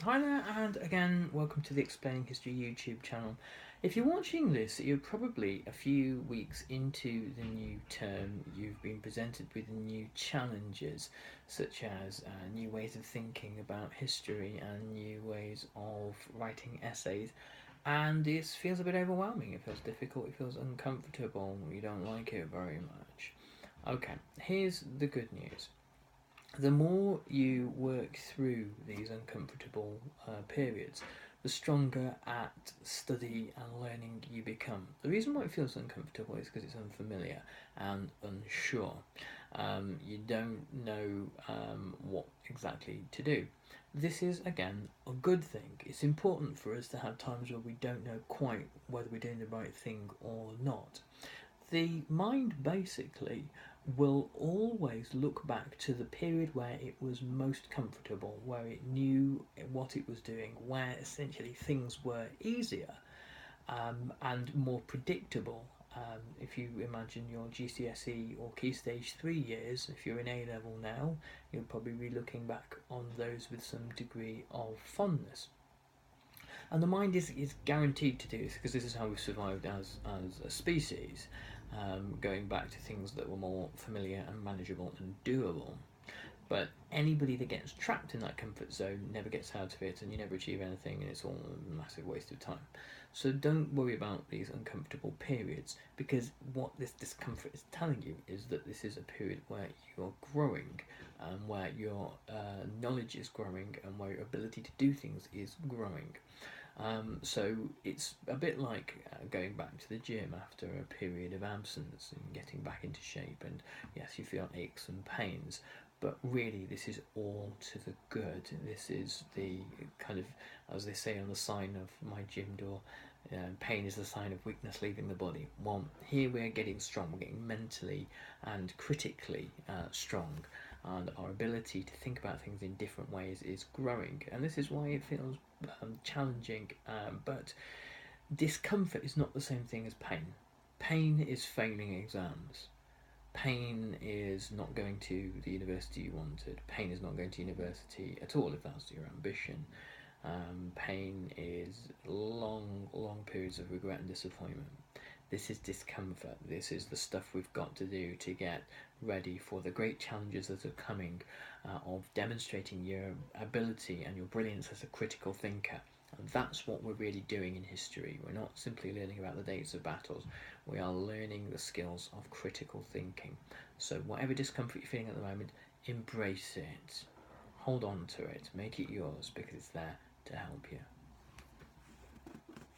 Hi there, and again, welcome to the Explaining History YouTube channel. If you're watching this, you're probably a few weeks into the new term. You've been presented with new challenges, such as new ways of thinking about history and new ways of writing essays, and it feels a bit overwhelming. It feels difficult, it feels uncomfortable, you don't like it very much. Okay, here's the good news. The more you work through these uncomfortable periods, the stronger at study and learning you become. The reason why it feels uncomfortable is because it's unfamiliar and unsure. You don't know what exactly to do. This is, again, a good thing. It's important for us to have times where we don't know quite whether we're doing the right thing or not. The mind basically will always look back to the period where it was most comfortable, where it knew what it was doing, where essentially things were easier and more predictable. If you imagine your GCSE or Key Stage 3 years, if you're in A level now, you'll probably be looking back on those with some degree of fondness. And the mind is guaranteed to do this because this is how we've survived as a species, going back to things that were more familiar and manageable and doable. But anybody that gets trapped in that comfort zone never gets out of it, and you never achieve anything, and it's all a massive waste of time. So don't worry about these uncomfortable periods, because what this discomfort is telling you is that this is a period where you're growing, and where your knowledge is growing, and where your ability to do things is growing. So it's a bit like going back to the gym after a period of absence and getting back into shape. And yes, you feel aches and pains, but really, this is all to the good. This is the kind of, as they say on the sign of my gym door, pain is the sign of weakness leaving the body. Well, here we're getting strong, we're getting mentally and critically strong, and our ability to think about things in different ways is growing. And this is why it feels challenging, but discomfort is not the same thing as pain. Pain is failing exams. Pain is not going to the university you wanted. Pain is not going to university at all if that's your ambition. Pain is long periods of regret and disappointment. This is discomfort. This is the stuff we've got to do to get ready for the great challenges that are coming, of demonstrating your ability and your brilliance as a critical thinker. And that's what we're really doing in history. We're not simply learning about the dates of battles, we are learning the skills of critical thinking. So, whatever discomfort you're feeling at the moment, embrace it. Hold on to it, make it yours, because it's there to help you.